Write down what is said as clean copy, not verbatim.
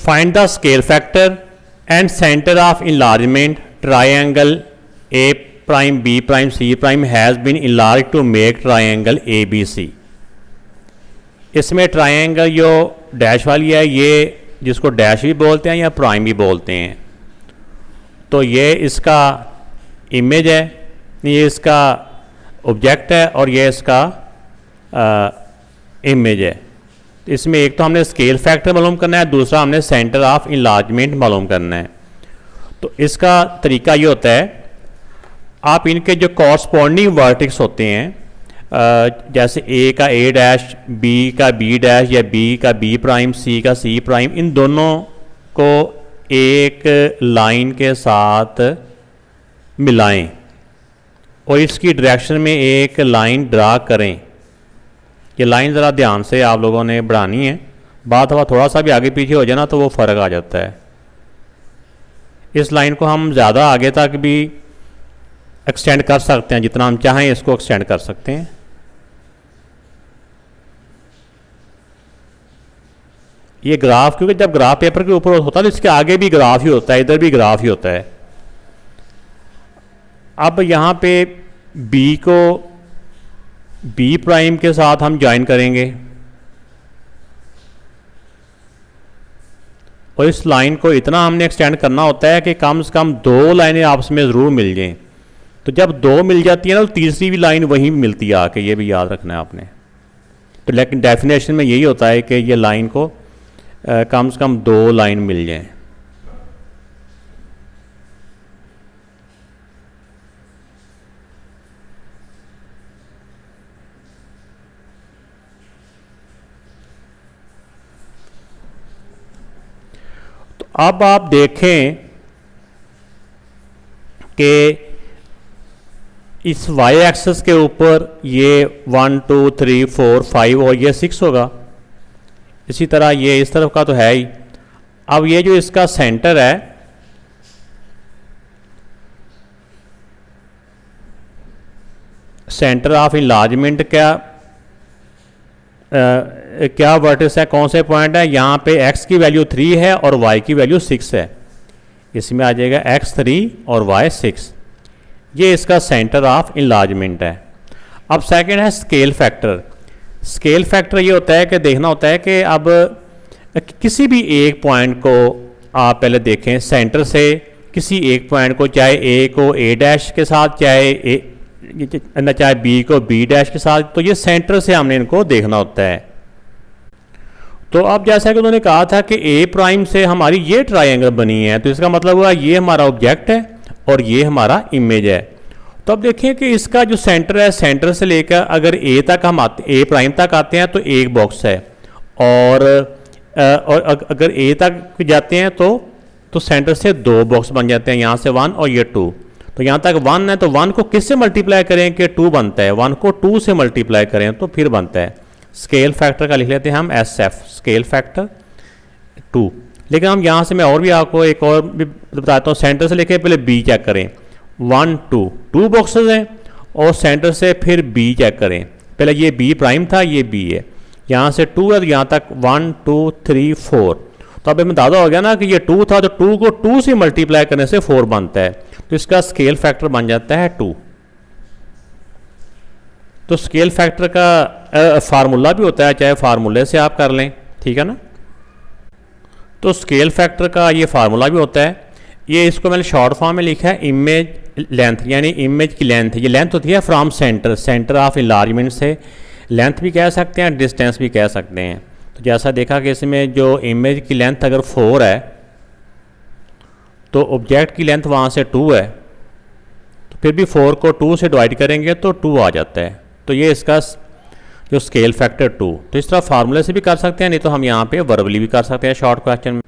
Find the scale factor and centre of enlargement triangle A prime B prime C prime has been enlarge to make triangle A B C. इसमें triangle जो dash वाली है, ये जिसको dash भी बोलते हैं या प्राइम भी बोलते हैं, तो ये इसका इमेज है, ये इसका ऑब्जेक्ट है और ये इसका इमेज है। इसमें एक तो हमने स्केल फैक्टर मालूम करना है, दूसरा हमने सेंटर ऑफ इनलार्जमेंट मालूम करना है। तो इसका तरीका ये होता है, आप इनके जो कॉरस्पॉन्डिंग वर्टेक्स होते हैं, जैसे ए का ए डैश, बी का बी डैश या बी का बी प्राइम, सी का सी प्राइम, इन दोनों को एक लाइन के साथ मिलाएं और इसकी डायरेक्शन में एक लाइन ड्रा करें। ये लाइन ज़रा ध्यान से आप लोगों ने बढ़ानी है, बात हवा थोड़ा सा भी आगे पीछे हो जाए ना तो वो फ़र्क आ जाता है। इस लाइन को हम ज़्यादा आगे तक भी एक्सटेंड कर सकते हैं, जितना हम चाहें इसको एक्सटेंड कर सकते हैं। ये ग्राफ, क्योंकि जब ग्राफ पेपर के ऊपर होता है तो इसके आगे भी ग्राफ ही होता है, इधर भी ग्राफ ही होता है। अब यहाँ पे b को b प्राइम के साथ हम ज्वाइन करेंगे और इस लाइन को इतना हमने एक्सटेंड करना होता है कि कम से कम दो लाइनें आपस में ज़रूर मिल जाएं। तो जब दो मिल जाती है ना तो तीसरी भी लाइन वहीं मिलती है आके, ये भी याद रखना है आपने। तो लेकिन डेफिनेशन में यही होता है कि ये लाइन को कम से कम दो लाइन मिल जाएं। तो अब आप देखें कि इस y एक्सेस के ऊपर ये 1 2 3 4 5 और ये 6 होगा। इसी तरह ये इस तरफ का तो है ही। अब ये जो इसका सेंटर है, सेंटर ऑफ इनलार्जमेंट क्या वर्टेक्स है, कौन से पॉइंट है, यहाँ पे x की वैल्यू 3 है और y की वैल्यू 6 है। इसमें आ जाएगा x 3 और y 6। ये इसका सेंटर ऑफ इनलार्जमेंट है। अब सेकंड है स्केल फैक्टर। स्केल फैक्टर ये होता है कि देखना होता है कि अब किसी भी एक पॉइंट को आप पहले देखें, सेंटर से किसी एक पॉइंट को, चाहे ए को ए डैश के साथ, चाहे बी को बी डैश के साथ, तो ये सेंटर से हमने इनको देखना होता है। तो अब जैसा कि उन्होंने कहा था कि ए प्राइम से हमारी ये ट्रायंगल बनी है, तो इसका मतलब हुआ ये हमारा ऑब्जेक्ट है और ये हमारा इमेज है। तो अब देखें कि इसका जो सेंटर है, सेंटर से लेकर अगर ए तक हम आते, ए प्राइम तक आते हैं तो एक बॉक्स है, और अगर ए तक जाते हैं तो सेंटर से दो बॉक्स बन जाते हैं, यहाँ से 1 और ये 2। तो यहाँ तक 1 है तो 1 को किससे मल्टीप्लाई करें कि 2 बनता है, 1 को 2 से मल्टीप्लाई करें तो फिर बनता है। स्केल फैक्टर का लिख लेते हैं हम SF, स्केल फैक्टर 2। लेकिन हम यहाँ से मैं और भी आपको एक और भी बताता हूँ। सेंटर से लेके पहले B चेक करें, 1 2 बॉक्सेस हैं, और सेंटर से फिर B चेक करें। पहले ये B प्राइम था, ये B है, यहाँ से 2 है तो यहाँ तक 1 2 3 4। तो अब हमें अंदाजा हो गया ना कि ये 2 था, तो 2 को 2 से मल्टीप्लाई करने से 4 बनता है, तो इसका स्केल फैक्टर बन जाता है 2। तो स्केल फैक्टर का फार्मूला भी होता है, चाहे फार्मूले से आप कर लें, ठीक है ना। तो स्केल फैक्टर का ये फार्मूला भी होता है। ये इसको मैंने शॉर्ट फॉर्म में लिखा है इमेज लेंथ, यानी इमेज की लेंथ। ये लेंथ होती है from centre, centre of enlargement से लेंथ भी कह सकते हैं, डिस्टेंस भी कह सकते हैं। तो जैसा देखा कि इसमें जो इमेज की लेंथ अगर 4 है तो ऑब्जेक्ट की लेंथ वहाँ से 2 है, तो फिर भी 4 को 2 से डिवाइड करेंगे तो 2 आ जाता है। तो ये इसका जो स्केल फैक्टर 2। तो इस तरह फार्मूले से भी कर सकते हैं, नहीं तो हम यहाँ पे वर्बली भी कर सकते हैं शॉर्ट क्वेश्चन में।